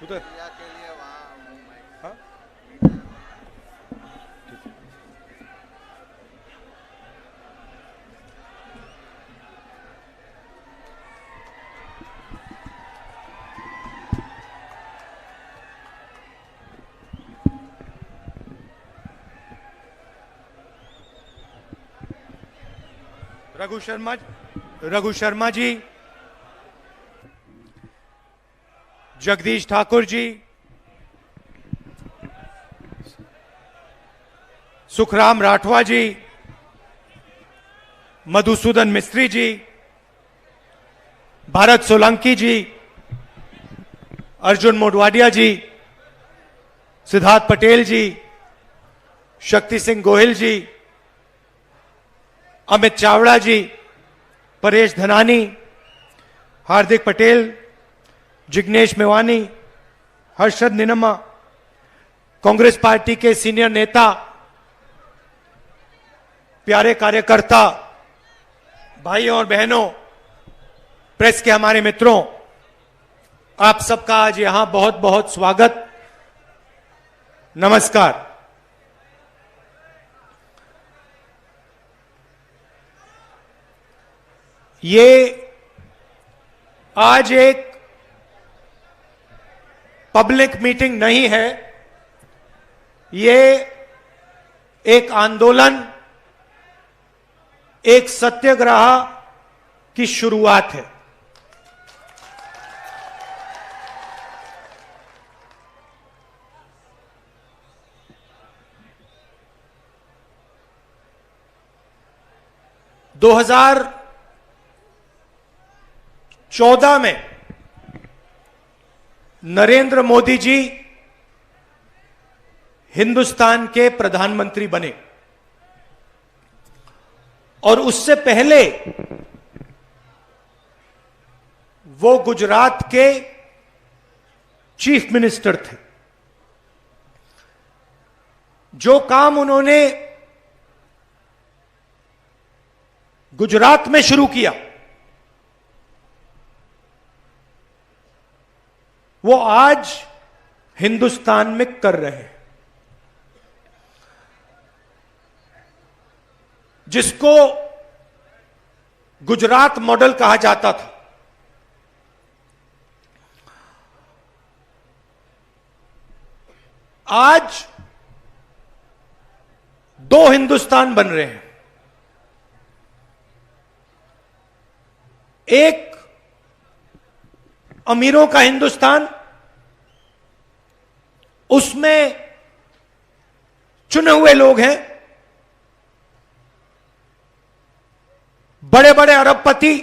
उधर के लिए वहाँ हाँ रघु शर्मा जी, जगदीश ठाकुर जी, सुखराम राठवा जी, मधुसूदन मिस्त्री जी, भारत सोलंकी जी, अर्जुन मोडवाडिया जी, सिद्धार्थ पटेल जी, शक्ति सिंह गोहिल जी, अमित चावड़ा जी, परेश धनानी, हार्दिक पटेल, जिग्नेश मेवानी, हर्षद निनम्मा, कांग्रेस पार्टी के सीनियर नेता, प्यारे कार्यकर्ता, भाइयों और बहनों, प्रेस के हमारे मित्रों, आप सबका आज यहां बहुत बहुत स्वागत, नमस्कार। ये आज एक पब्लिक मीटिंग नहीं है, ये एक आंदोलन, एक सत्याग्रह की शुरुआत है। दो 2014 में नरेंद्र मोदी जी हिंदुस्तान के प्रधानमंत्री बने और उससे पहले वो गुजरात के चीफ मिनिस्टर थे। जो काम उन्होंने गुजरात में शुरू किया, वो आज हिंदुस्तान में कर रहे हैं, जिसको गुजरात मॉडल कहा जाता था। आज दो हिंदुस्तान बन रहे हैं। एक अमीरों का हिंदुस्तान, उसमें चुने हुए लोग हैं, बड़े बड़े अरबपति,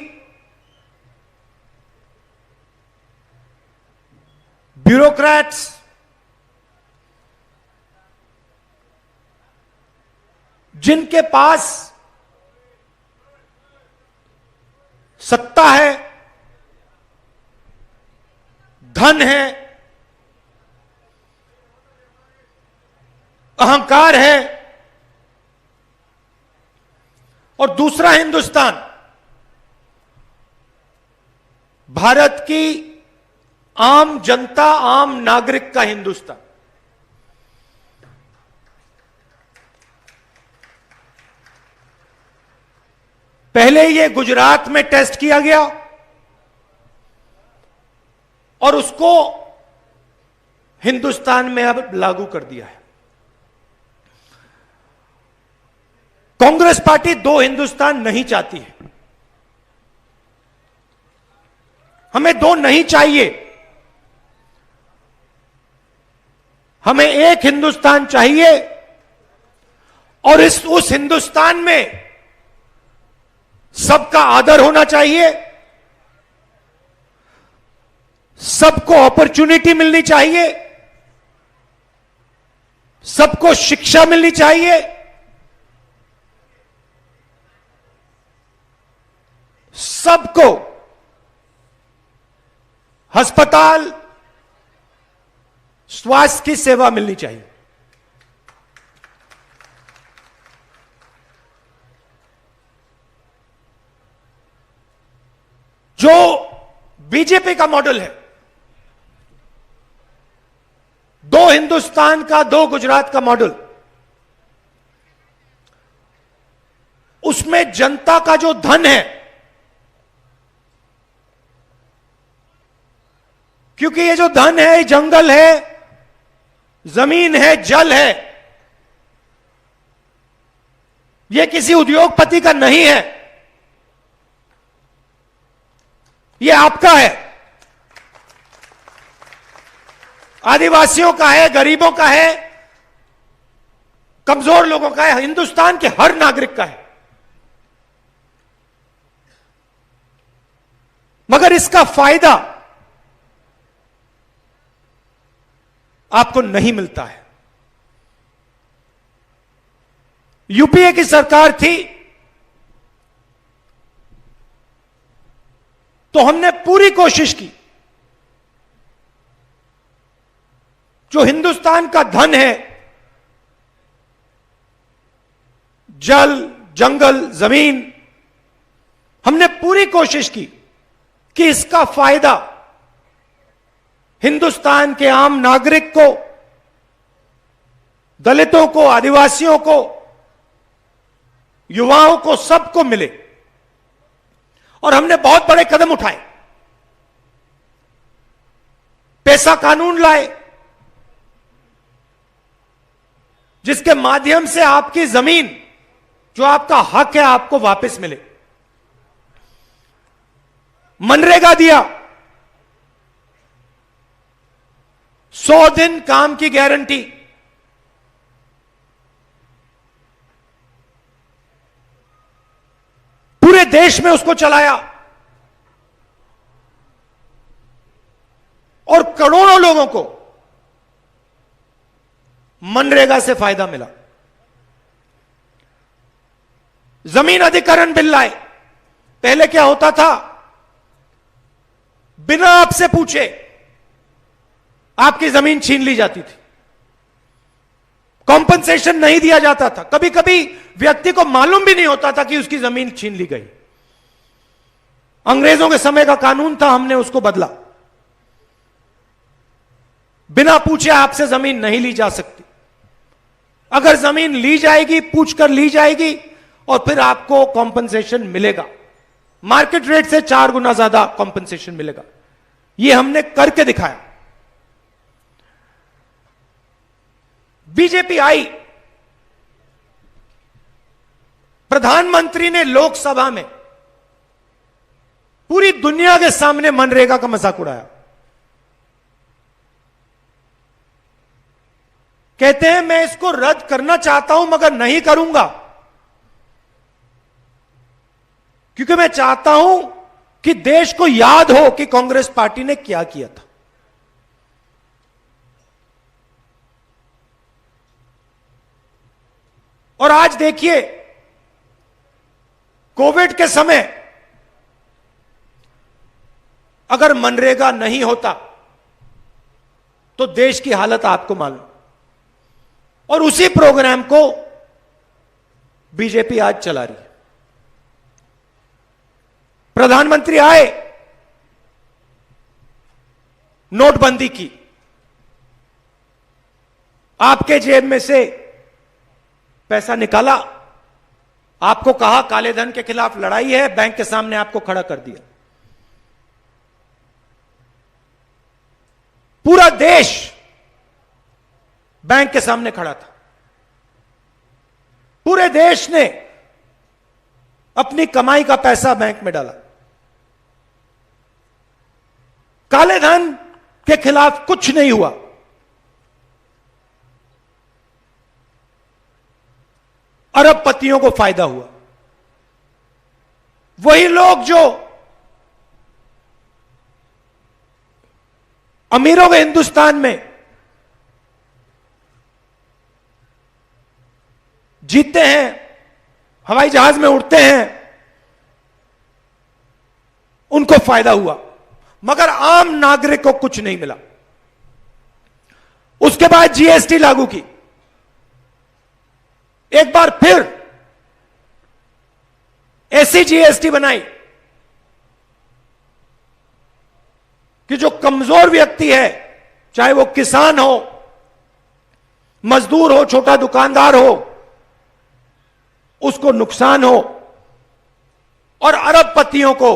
ब्यूरोक्रेट्स, जिनके पास सत्ता है, धन है, अहंकार है। और दूसरा हिंदुस्तान, भारत की आम जनता, आम नागरिक का हिंदुस्तान। पहले ये गुजरात में टेस्ट किया गया और उसको हिंदुस्तान में अब लागू कर दिया है। कांग्रेस पार्टी दो हिंदुस्तान नहीं चाहती है। हमें दो नहीं चाहिए, हमें एक हिंदुस्तान चाहिए। और उस हिंदुस्तान में सबका आदर होना चाहिए, सबको अपॉर्चुनिटी मिलनी चाहिए, सबको शिक्षा मिलनी चाहिए, सबको अस्पताल, स्वास्थ्य की सेवा मिलनी चाहिए। जो बीजेपी का मॉडल है, हिंदुस्तान का, दो गुजरात का मॉडल, उसमें जनता का जो धन है, क्योंकि ये जो धन है, जंगल है, जमीन है, जल है, ये किसी उद्योगपति का नहीं है, ये आपका है, आदिवासियों का है, गरीबों का है, कमजोर लोगों का है, हिंदुस्तान के हर नागरिक का है। मगर इसका फायदा आपको नहीं मिलता है। यूपीए की सरकार थी तो हमने पूरी कोशिश की, जो हिंदुस्तान का धन है, जल, जंगल, जमीन, हमने पूरी कोशिश की कि इसका फायदा हिंदुस्तान के आम नागरिक को, दलितों को, आदिवासियों को, युवाओं को, सबको मिले। और हमने बहुत बड़े कदम उठाए, पैसा कानून लाए, जिसके माध्यम से आपकी जमीन, जो आपका हक है, आपको वापस मिले। मनरेगा दिया, 100 दिन काम की गारंटी, पूरे देश में उसको चलाया और करोड़ों लोगों को मनरेगा से फायदा मिला। जमीन अधिग्रहण बिल लाए। पहले क्या होता था, बिना आपसे पूछे आपकी जमीन छीन ली जाती थी, कॉम्पनसेशन नहीं दिया जाता था, कभी कभी व्यक्ति को मालूम भी नहीं होता था कि उसकी जमीन छीन ली गई। अंग्रेजों के समय का कानून था, हमने उसको बदला। बिना पूछे आपसे जमीन नहीं ली जा सकती। अगर जमीन ली जाएगी, पूछकर ली जाएगी और फिर आपको कॉम्पनसेशन मिलेगा, मार्केट रेट से 4 गुना ज्यादा कॉम्पनसेशन मिलेगा। यह हमने करके दिखाया। बीजेपी आई, प्रधानमंत्री ने लोकसभा में पूरी दुनिया के सामने मनरेगा का मजाक उड़ाया। कहते हैं मैं इसको रद्द करना चाहता हूं मगर नहीं करूंगा, क्योंकि मैं चाहता हूं कि देश को याद हो कि कांग्रेस पार्टी ने क्या किया था। और आज देखिए, कोविड के समय अगर मनरेगा नहीं होता तो देश की हालत आपको मालूम। और उसी प्रोग्राम को बीजेपी आज चला रही है। प्रधानमंत्री आए, नोटबंदी की, आपके जेब में से पैसा निकाला, आपको कहा काले धन के खिलाफ लड़ाई है, बैंक के सामने आपको खड़ा कर दिया। पूरा देश बैंक के सामने खड़ा था। पूरे देश ने अपनी कमाई का पैसा बैंक में डाला। काले धन के खिलाफ कुछ नहीं हुआ। अरबपतियों को फायदा हुआ। वही लोग जो अमीरों के हिंदुस्तान में जीते हैं, हवाई जहाज में उड़ते हैं, उनको फायदा हुआ, मगर आम नागरिक को कुछ नहीं मिला। उसके बाद जीएसटी लागू की। एक बार फिर ऐसी जीएसटी बनाई कि जो कमजोर व्यक्ति है, चाहे वो किसान हो, मजदूर हो, छोटा दुकानदार हो, उसको नुकसान हो और अरबपतियों को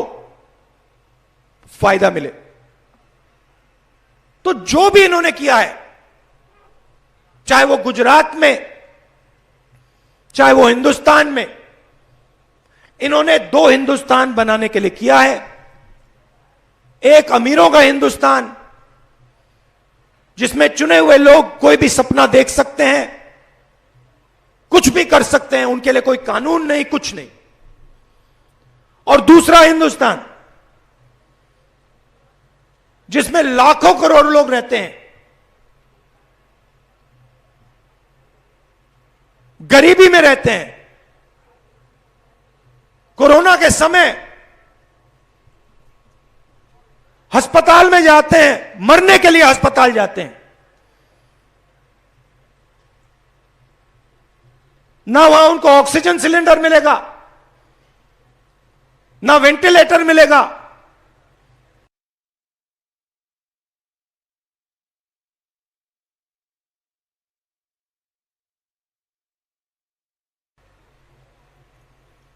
फायदा मिले। तो जो भी इन्होंने किया है, चाहे वो गुजरात में, चाहे वो हिंदुस्तान में, इन्होंने दो हिंदुस्तान बनाने के लिए किया है। एक अमीरों का हिंदुस्तान जिसमें चुने हुए लोग कोई भी सपना देख सकते हैं, कुछ भी कर सकते हैं, उनके लिए कोई कानून नहीं, कुछ नहीं। और दूसरा हिंदुस्तान जिसमें लाखों करोड़ लोग रहते हैं, गरीबी में रहते हैं, कोरोना के समय अस्पताल में जाते हैं, मरने के लिए अस्पताल जाते हैं, ना वहां उनको ऑक्सीजन सिलेंडर मिलेगा, ना वेंटिलेटर मिलेगा।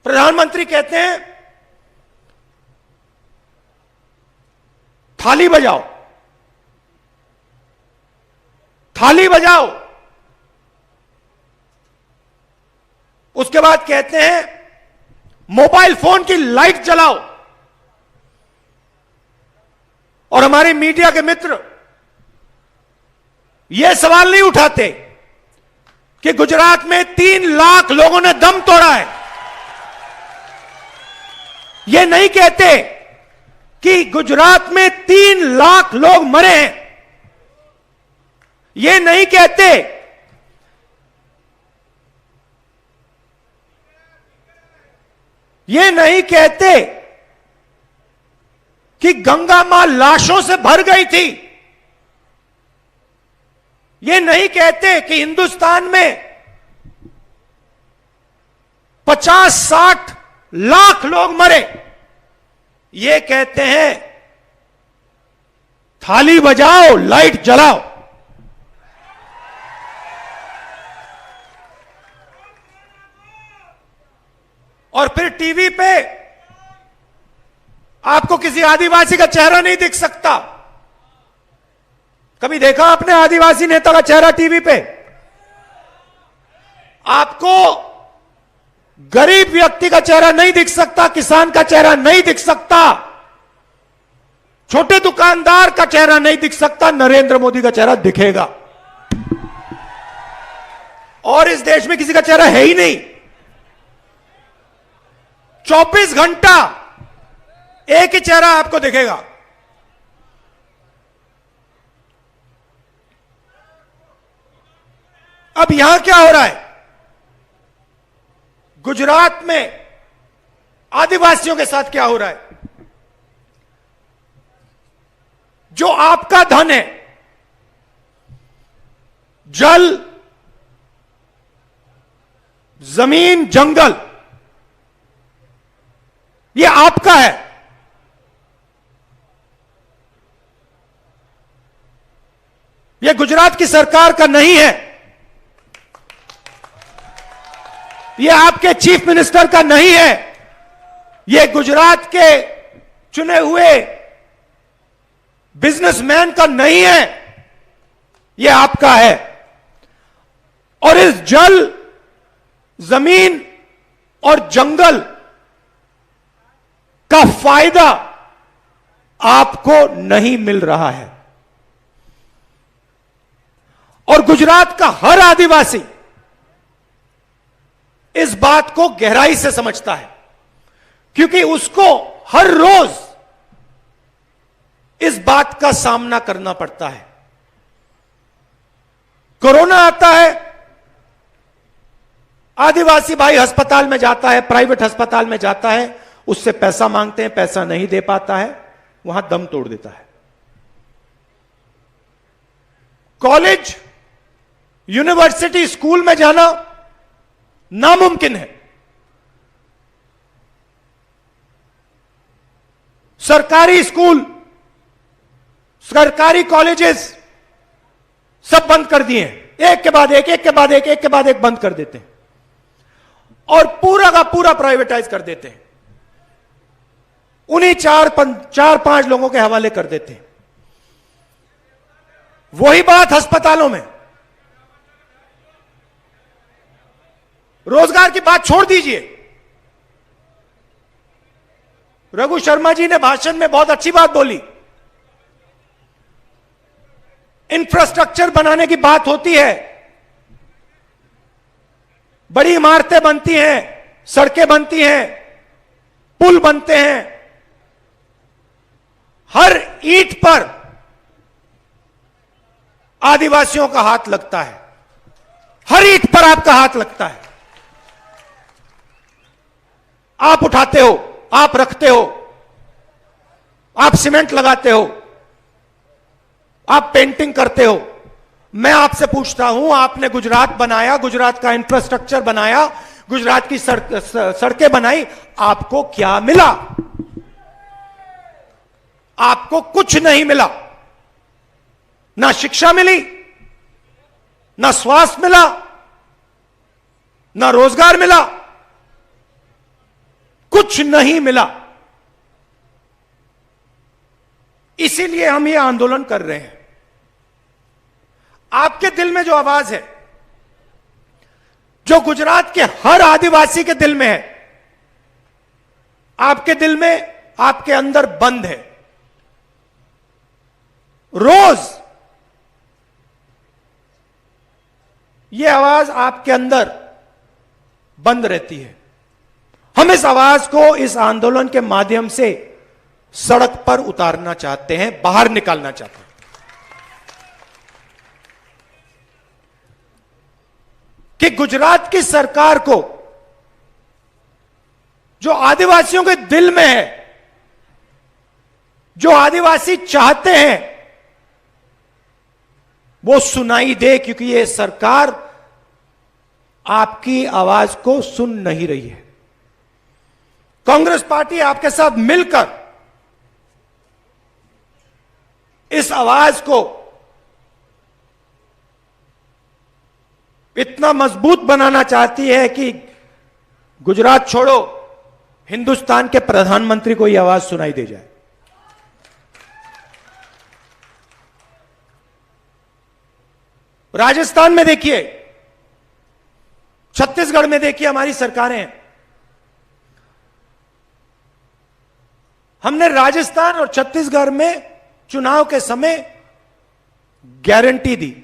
प्रधानमंत्री कहते हैं थाली बजाओ, थाली बजाओ। उसके बाद कहते हैं मोबाइल फोन की लाइट जलाओ। और हमारे मीडिया के मित्र यह सवाल नहीं उठाते कि गुजरात में 3 लाख लोगों ने दम तोड़ा है। यह नहीं कहते कि गुजरात में 3 लाख लोग मरे हैं। यह नहीं कहते कि गंगा मां लाशों से भर गई थी। यह नहीं कहते कि हिंदुस्तान में 50-60 लाख लोग मरे। ये कहते हैं थाली बजाओ, लाइट जलाओ। और फिर टीवी पे आपको किसी आदिवासी का चेहरा नहीं दिख सकता। कभी देखा आपने आदिवासी नेता का चेहरा टीवी पे? आपको गरीब व्यक्ति का चेहरा नहीं दिख सकता, किसान का चेहरा नहीं दिख सकता, छोटे दुकानदार का चेहरा नहीं दिख सकता। नरेंद्र मोदी का चेहरा दिखेगा। और इस देश में किसी का चेहरा है ही नहीं। 24 घंटा एक ही चेहरा आपको दिखेगा। अब यहां क्या हो रहा है? गुजरात में आदिवासियों के साथ क्या हो रहा है? जो आपका धन है, जल, जमीन, जंगल, ये आपका है। ये गुजरात की सरकार का नहीं है। ये आपके चीफ मिनिस्टर का नहीं है। ये गुजरात के चुने हुए बिजनेसमैन का नहीं है। ये आपका है। और इस जल, जमीन और जंगल का फायदा आपको नहीं मिल रहा है। और गुजरात का हर आदिवासी इस बात को गहराई से समझता है, क्योंकि उसको हर रोज इस बात का सामना करना पड़ता है। कोरोना आता है, आदिवासी भाई अस्पताल में जाता है, प्राइवेट अस्पताल में जाता है, उससे पैसा मांगते हैं, पैसा नहीं दे पाता है, वहां दम तोड़ देता है। कॉलेज, यूनिवर्सिटी, स्कूल में जाना नामुमकिन है। सरकारी स्कूल, सरकारी कॉलेजेस सब बंद कर दिए हैं। एक के बाद एक, एक के बाद एक के बाद एक बंद कर देते हैं और पूरा का पूरा प्राइवेटाइज कर देते हैं, उन्हीं चार पांच लोगों के हवाले कर देते हैं। वही बात अस्पतालों में, रोजगार की बात छोड़ दीजिए। रघु शर्मा जी ने भाषण में बहुत अच्छी बात बोली, इंफ्रास्ट्रक्चर बनाने की बात होती है, बड़ी इमारतें बनती हैं, सड़कें बनती हैं, पुल बनते हैं, हर ईंट पर आदिवासियों का हाथ लगता है, हर ईंट पर आपका हाथ लगता है। आप उठाते हो, आप रखते हो, आप सीमेंट लगाते हो, आप पेंटिंग करते हो। मैं आपसे पूछता हूं, आपने गुजरात बनाया, गुजरात का इंफ्रास्ट्रक्चर बनाया, गुजरात की सड़कें बनाई, आपको क्या मिला? आपको कुछ नहीं मिला। ना शिक्षा मिली, ना स्वास्थ्य मिला, ना रोजगार मिला, कुछ नहीं मिला। इसीलिए हम ये आंदोलन कर रहे हैं। आपके दिल में जो आवाज है, जो गुजरात के हर आदिवासी के दिल में है, आपके दिल में, आपके अंदर बंद है। रोज ये आवाज आपके अंदर बंद रहती है। हम इस आवाज को इस आंदोलन के माध्यम से सड़क पर उतारना चाहते हैं, बाहर निकालना चाहते हैं। कि गुजरात की सरकार को, जो आदिवासियों के दिल में है, जो आदिवासी चाहते हैं, वो सुनाई दे, क्योंकि ये सरकार आपकी आवाज को सुन नहीं रही है। कांग्रेस पार्टी आपके साथ मिलकर इस आवाज को इतना मजबूत बनाना चाहती है कि गुजरात छोड़ो, हिंदुस्तान के प्रधानमंत्री को यह आवाज सुनाई दे जाए। राजस्थान में देखिए, छत्तीसगढ़ में देखिए, हमारी सरकारें हैं। हमने राजस्थान और छत्तीसगढ़ में चुनाव के समय गारंटी दी।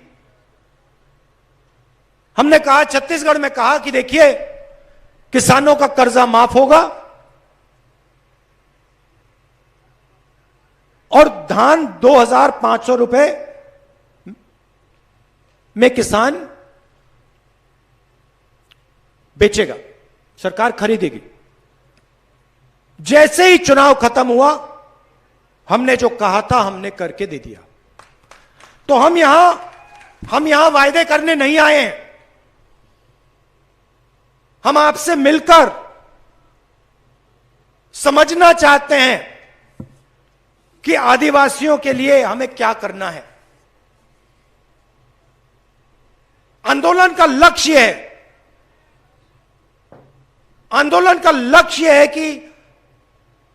हमने कहा, छत्तीसगढ़ में कहा कि देखिए, किसानों का कर्जा माफ होगा और धान 2,500 रुपए में किसान बेचेगा, सरकार खरीदेगी। जैसे ही चुनाव खत्म हुआ, हमने जो कहा था हमने करके दे दिया। तो हम यहां वायदे करने नहीं आए हैं। हम आपसे मिलकर समझना चाहते हैं कि आदिवासियों के लिए हमें क्या करना है। आंदोलन का लक्ष्य है, आंदोलन का लक्ष्य है कि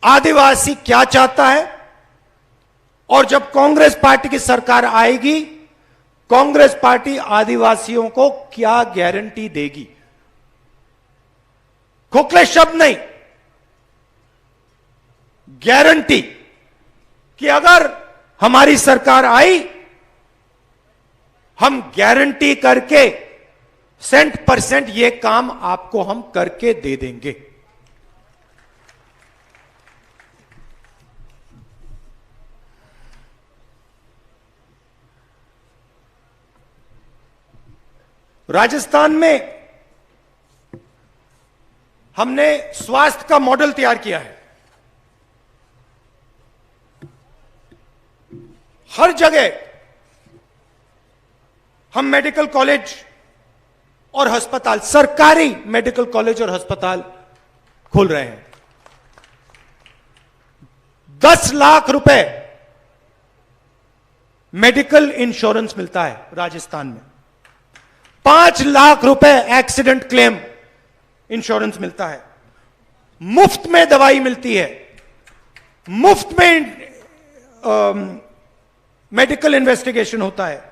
आदिवासी क्या चाहता है, और जब कांग्रेस पार्टी की सरकार आएगी, कांग्रेस पार्टी आदिवासियों को क्या गारंटी देगी। खोखले शब्द नहीं, गारंटी कि अगर हमारी सरकार आई, हम गारंटी करके 100% ये काम आपको हम करके दे देंगे। राजस्थान में हमने स्वास्थ्य का मॉडल तैयार किया है। हर जगह हम मेडिकल कॉलेज और अस्पताल, सरकारी मेडिकल कॉलेज और अस्पताल खोल रहे हैं। 10 लाख रुपए मेडिकल इंश्योरेंस मिलता है राजस्थान में। 5 लाख रुपए एक्सीडेंट क्लेम इंश्योरेंस मिलता है, मुफ्त में दवाई मिलती है, मुफ्त में मेडिकल इन्वेस्टिगेशन होता है,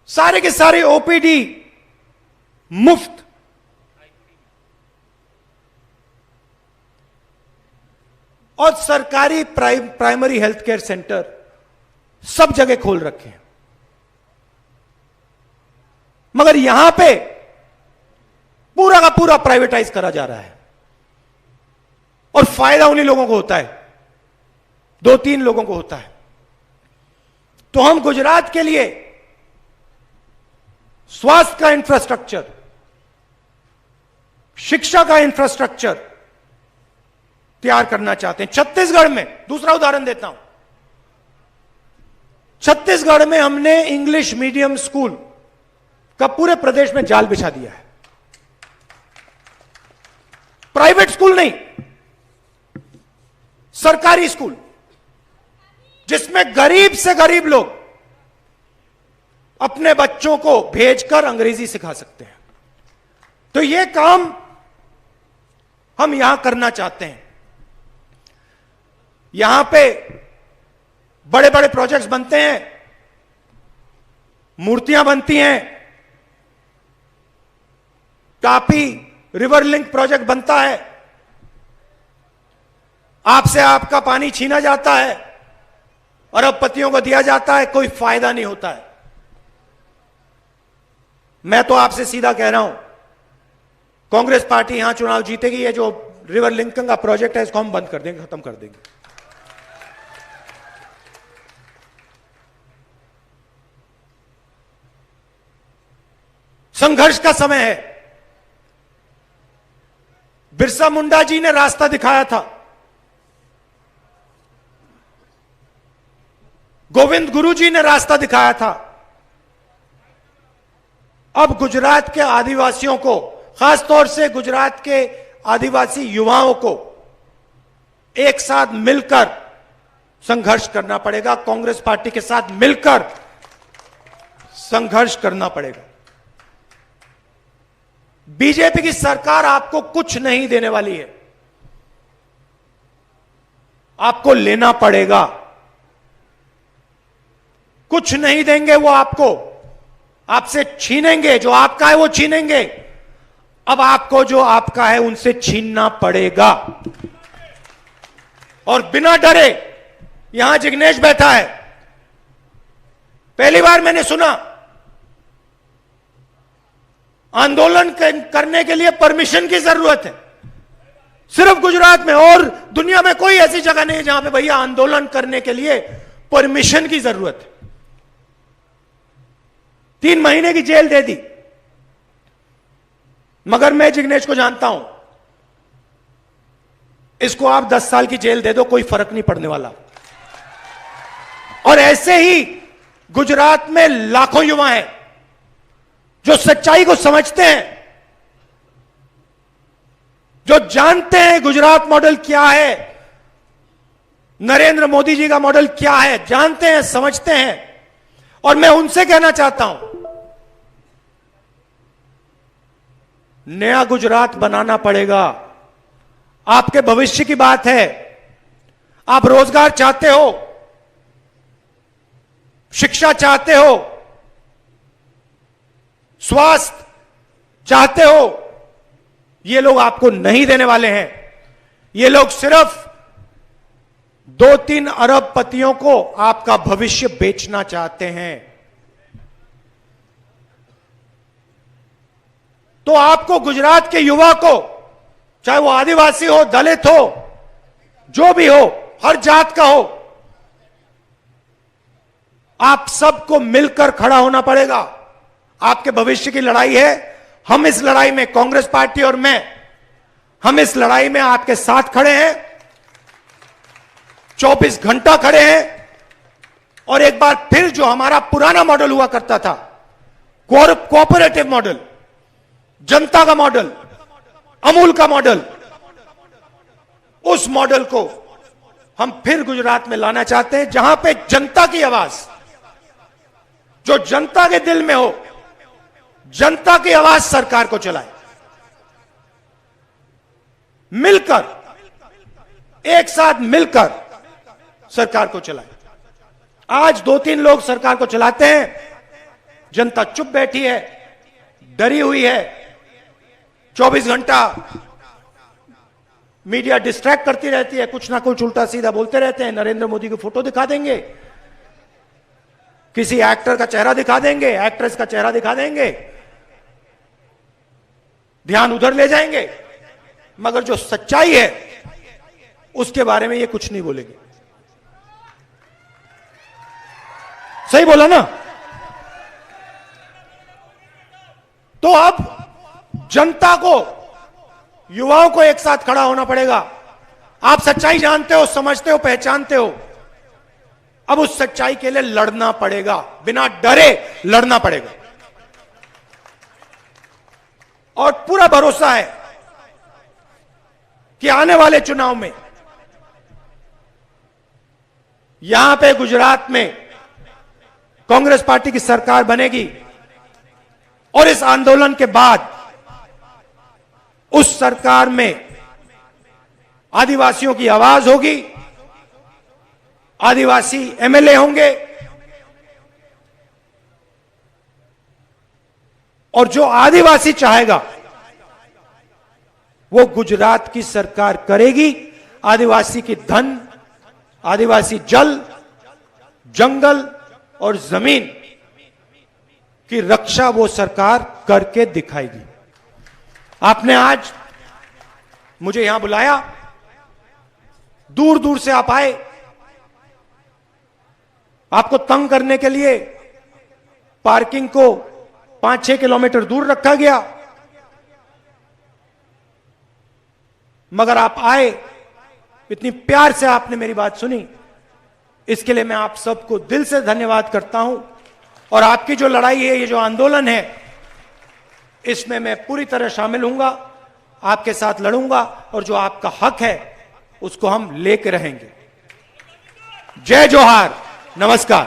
सारे के सारे ओपीडी मुफ्त। और सरकारी प्राइमरी हेल्थ केयर सेंटर सब जगह खोल रखे हैं। मगर यहां पे पूरा का पूरा प्राइवेटाइज करा जा रहा है और फायदा उन्हीं लोगों को होता है, 2-3 लोगों को होता है। तो हम गुजरात के लिए स्वास्थ्य का इंफ्रास्ट्रक्चर, शिक्षा का इंफ्रास्ट्रक्चर तैयार करना चाहते हैं। छत्तीसगढ़ में, दूसरा उदाहरण देता हूं, छत्तीसगढ़ में हमने इंग्लिश मीडियम स्कूल का पूरे प्रदेश में जाल बिछा दिया है। प्राइवेट स्कूल नहीं, सरकारी स्कूल, जिसमें गरीब से गरीब लोग अपने बच्चों को भेजकर अंग्रेजी सिखा सकते हैं। तो यह काम हम यहां करना चाहते हैं। यहां पे बड़े बड़े प्रोजेक्ट्स बनते हैं, मूर्तियां बनती हैं, तापी रिवर लिंक प्रोजेक्ट बनता है, आपसे आपका पानी छीना जाता है, अरबपतियों को दिया जाता है, कोई फायदा नहीं होता है। मैं तो आपसे सीधा कह रहा हूं, कांग्रेस पार्टी यहां चुनाव जीतेगी, ये जो रिवर लिंकिंग का प्रोजेक्ट है इसको हम बंद कर देंगे, खत्म कर देंगे। संघर्ष का समय है। बिरसा मुंडा जी ने रास्ता दिखाया था, गोविंद गुरु जी ने रास्ता दिखाया था। अब गुजरात के आदिवासियों को, खासतौर से गुजरात के आदिवासी युवाओं को एक साथ मिलकर संघर्ष करना पड़ेगा, कांग्रेस पार्टी के साथ मिलकर संघर्ष करना पड़ेगा। बीजेपी की सरकार आपको कुछ नहीं देने वाली है, आपको लेना पड़ेगा। कुछ नहीं देंगे वो आपको, आपसे छीनेंगे, जो आपका है वो छीनेंगे। अब आपको जो आपका है उनसे छीनना पड़ेगा। और बिना डरे, यहां जिग्नेश बैठा है, पहली बार मैंने सुना आंदोलन करने के लिए परमिशन की जरूरत है, सिर्फ गुजरात में, और दुनिया में कोई ऐसी जगह नहीं है जहां पे भैया आंदोलन करने के लिए परमिशन की जरूरत है। 3 महीने की जेल दे दी, मगर मैं जिग्नेश को जानता हूं, इसको आप 10 साल की जेल दे दो, कोई फर्क नहीं पड़ने वाला। और ऐसे ही गुजरात में लाखों युवा हैं जो सच्चाई को समझते हैं, जो जानते हैं गुजरात मॉडल क्या है, नरेंद्र मोदी जी का मॉडल क्या है, जानते हैं, समझते हैं। और मैं उनसे कहना चाहता हूं, नया गुजरात बनाना पड़ेगा। आपके भविष्य की बात है, आप रोजगार चाहते हो, शिक्षा चाहते हो, स्वास्थ्य चाहते हो, ये लोग आपको नहीं देने वाले हैं। ये लोग सिर्फ 2-3 अरबपतियों को आपका भविष्य बेचना चाहते हैं। तो आपको गुजरात के युवा को, चाहे वो आदिवासी हो, दलित हो, जो भी हो, हर जात का हो, आप सबको मिलकर खड़ा होना पड़ेगा। आपके भविष्य की लड़ाई है। हम इस लड़ाई में, कांग्रेस पार्टी और मैं, हम इस लड़ाई में आपके साथ खड़े हैं, 24 घंटा खड़े हैं। और एक बार फिर जो हमारा पुराना मॉडल हुआ करता था, कोऑपरेटिव मॉडल, जनता का मॉडल, अमूल का मॉडल, उस मॉडल को हम फिर गुजरात में लाना चाहते हैं, जहां पे जनता की आवाज, जो जनता के दिल में हो, जनता की आवाज सरकार को चलाए, मिलकर, एक साथ मिलकर सरकार को चलाए। आज 2-3 लोग सरकार को चलाते हैं, जनता चुप बैठी है, डरी हुई है, 24 घंटा मीडिया डिस्ट्रैक्ट करती रहती है, कुछ ना कुछ उल्टा सीधा बोलते रहते हैं। नरेंद्र मोदी की फोटो दिखा देंगे, किसी एक्टर का चेहरा दिखा देंगे, एक्ट्रेस का चेहरा दिखा देंगे, ध्यान उधर ले जाएंगे, मगर जो सच्चाई है उसके बारे में ये कुछ नहीं बोलेंगे। सही बोला ना? तो अब जनता को, युवाओं को एक साथ खड़ा होना पड़ेगा। आप सच्चाई जानते हो, समझते हो, पहचानते हो, अब उस सच्चाई के लिए लड़ना पड़ेगा, बिना डरे लड़ना पड़ेगा। और पूरा भरोसा है कि आने वाले चुनाव में यहां पे गुजरात में कांग्रेस पार्टी की सरकार बनेगी और इस आंदोलन के बाद उस सरकार में आदिवासियों की आवाज होगी, आदिवासी एमएलए होंगे, और जो आदिवासी चाहेगा वो गुजरात की सरकार करेगी। आदिवासी की धन, आदिवासी जल, जंगल और जमीन की रक्षा वो सरकार करके दिखाएगी। आपने आज मुझे यहां बुलाया, दूर दूर से आप आए, आपको तंग करने के लिए पार्किंग को 5-6 किलोमीटर दूर रखा गया, मगर आप आए, इतनी प्यार से आपने मेरी बात सुनी, इसके लिए मैं आप सबको दिल से धन्यवाद करता हूं। और आपकी जो लड़ाई है, ये जो आंदोलन है, इसमें मैं पूरी तरह शामिल हूंगा, आपके साथ लड़ूंगा, और जो आपका हक है उसको हम लेके रहेंगे। जय जोहार, नमस्कार।